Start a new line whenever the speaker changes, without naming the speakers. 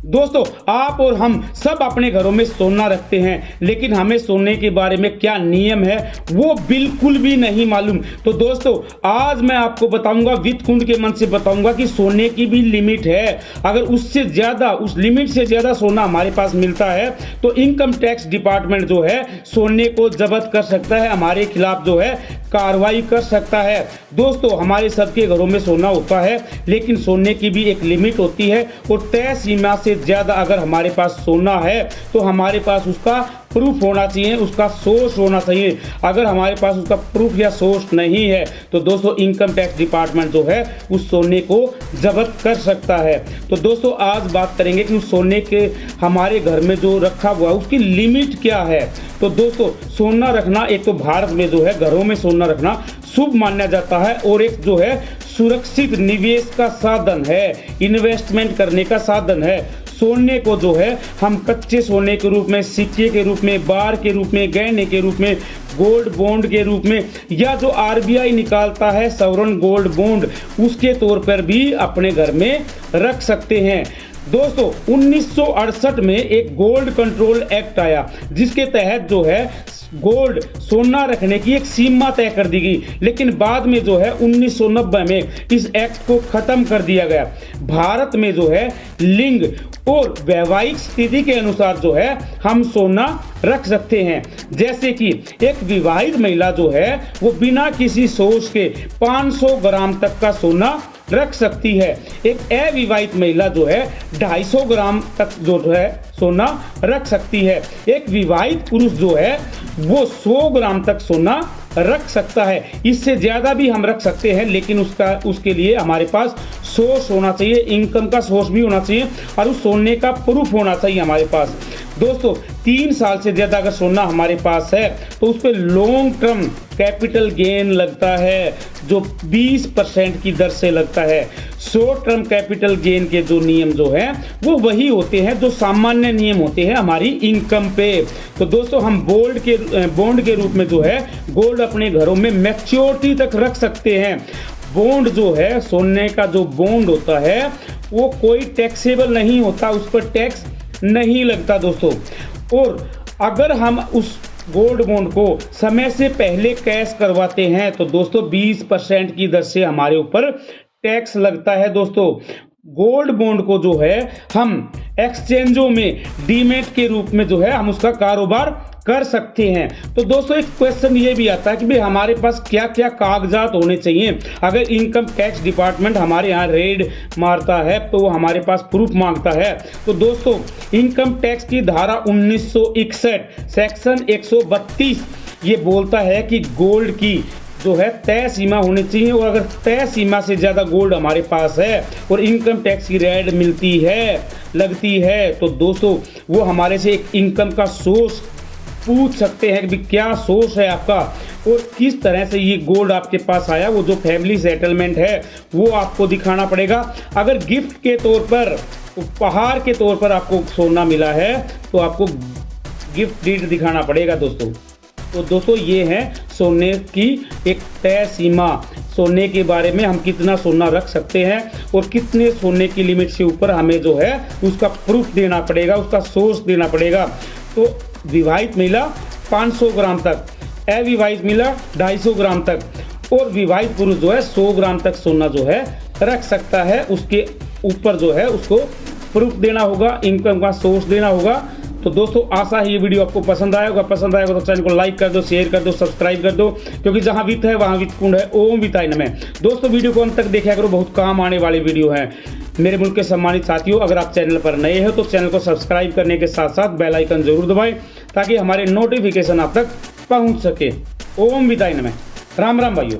दोस्तों, आप और हम सब अपने घरों में सोना रखते हैं, लेकिन हमें सोने के बारे में क्या नियम है वो बिल्कुल भी नहीं मालूम। तो दोस्तों, आज मैं आपको बताऊंगा, वित्त कुंड के मन से बताऊंगा कि सोने की भी लिमिट है। अगर उससे ज्यादा, उस लिमिट से ज्यादा सोना हमारे पास मिलता है तो इनकम टैक्स डिपार्टमेंट जो है सोने को जब्त कर सकता है, हमारे खिलाफ जो है कार्रवाई कर सकता है। दोस्तों, हमारे सबके घरों में सोना होता है, लेकिन सोने की भी एक लिमिट होती है और तय सीमा से ज्यादा अगर हमारे पास सोना है तो हमारे पास उसका प्रूफ होना चाहिए, उसका सोर्स होना चाहिए। अगर हमारे पास उसका प्रूफ या सोर्स नहीं है तो दोस्तों इनकम टैक्स डिपार्टमेंट जो है उस सोने को जब्त कर सकता है। तो दोस्तों, आज बात करेंगे कि उस सोने के हमारे घर में जो रखा हुआ है उसकी लिमिट क्या है। तो दोस्तों, सोना रखना एक तो भारत में जो है घरों में सोना रखना शुभ माना जाता है और एक जो है सुरक्षित निवेश का साधन है, इन्वेस्टमेंट करने का साधन है। सोने को जो है हम कच्चे सोने के रूप में, सिक्के के रूप में, बार के रूप में, गहने के रूप में, गोल्ड बॉन्ड के रूप में, या जो आरबीआई निकालता है सॉवरेन गोल्ड बॉन्ड, उसके तौर पर भी अपने घर में रख सकते हैं। दोस्तों, 1968 में एक गोल्ड कंट्रोल एक्ट आया जिसके तहत जो है गोल्ड सोना रखने की एक सीमा तय कर दी गई, लेकिन बाद में जो है 1990 में इस एक्ट को खत्म कर दिया गया। भारत में जो है लिंग और वैवाहिक स्थिति के अनुसार जो है हम सोना रख सकते हैं। जैसे कि एक विवाहित महिला जो है वो बिना किसी सोच के 500 ग्राम तक का सोना रख सकती है। एक अविवाहित महिला जो है 250 ग्राम तक जो है सोना रख सकती है। एक विवाहित पुरुष जो है वो 100 ग्राम तक सोना रख सकता है। इससे ज्यादा भी हम रख सकते हैं, लेकिन उसके लिए हमारे पास सोर्स होना चाहिए, इनकम का सोर्स भी होना चाहिए और उस सोने का प्रूफ होना चाहिए हमारे पास। दोस्तों, 3 साल से ज्यादा अगर सोना हमारे पास है तो उस पर लॉन्ग टर्म कैपिटल गेन लगता है जो 20% की दर से लगता है। शॉर्ट टर्म कैपिटल गेन के जो नियम जो है वो वही होते हैं जो सामान्य नियम होते हैं हमारी इनकम पे। तो दोस्तों, हम बॉन्ड के रूप में जो है गोल्ड अपने घरों में मैच्योरिटी तक रख सकते हैं। बॉन्ड जो है, सोने का जो बॉन्ड होता है वो कोई टैक्सेबल नहीं होता, उस पर टैक्स नहीं लगता दोस्तों। और अगर हम उस गोल्ड बॉन्ड को समय से पहले कैश करवाते हैं तो दोस्तों 20% की दर से हमारे ऊपर टैक्स लगता है। दोस्तों, गोल्ड बॉन्ड को जो है हम एक्सचेंजों में डीमेट के रूप में जो है हम उसका कारोबार कर सकते हैं। तो दोस्तों, एक क्वेश्चन ये भी आता है कि भाई हमारे पास क्या क्या कागजात होने चाहिए। अगर इनकम टैक्स डिपार्टमेंट हमारे यहाँ रेड मारता है तो वो हमारे पास प्रूफ मांगता है। तो दोस्तों, इनकम टैक्स की धारा 1961 सेक्शन 132 ये बोलता है कि गोल्ड की जो है तय सीमा होनी चाहिए, और अगर तय सीमा से ज़्यादा गोल्ड हमारे पास है और इनकम टैक्स की रेड मिलती है, लगती है, तो दोस्तों वो हमारे से एक इनकम का सोर्स पूछ सकते हैं कि क्या सोर्स है आपका और किस तरह से ये गोल्ड आपके पास आया। वो जो फैमिली सेटलमेंट है वो आपको दिखाना पड़ेगा। अगर गिफ्ट के तौर पर, उपहार के तौर पर आपको सोना मिला है तो आपको गिफ्ट डीड दिखाना पड़ेगा दोस्तों। तो दोस्तों, ये है सोने की एक तय सीमा। सोने के बारे में हम कितना सोना रख सकते हैं और कितने सोने की लिमिट से ऊपर हमें जो है उसका प्रूफ देना पड़ेगा, उसका सोर्स देना पड़ेगा। तो विवाहित महिला 500 ग्राम तक, अविवाहित महिला 250 ग्राम तक और विवाहित पुरुष जो है 100 ग्राम तक सोना जो है रख सकता है। उसके ऊपर जो है उसको प्रूफ देना होगा, इनकम का सोर्स देना होगा। तो दोस्तों, आशा है ये वीडियो आपको पसंद आएगा। पसंद आएगा तो चैनल को लाइक कर दो, शेयर कर दो, सब्सक्राइब कर दो, क्योंकि जहां वित्त है वहां वित्त कुंड है। ओम वित्ताय नमः। दोस्तों, वीडियो को अंत तक देखा करो, बहुत काम आने वाली वीडियो है। मेरे मुल्क के सम्मानित साथियों, अगर आप चैनल पर नए हो तो चैनल को सब्सक्राइब करने के साथ साथ बेल आइकन जरूर दबाएं ताकि हमारे नोटिफिकेशन आप तक पहुंच सके। ओम वित्ताय नमः। राम राम भाइयों।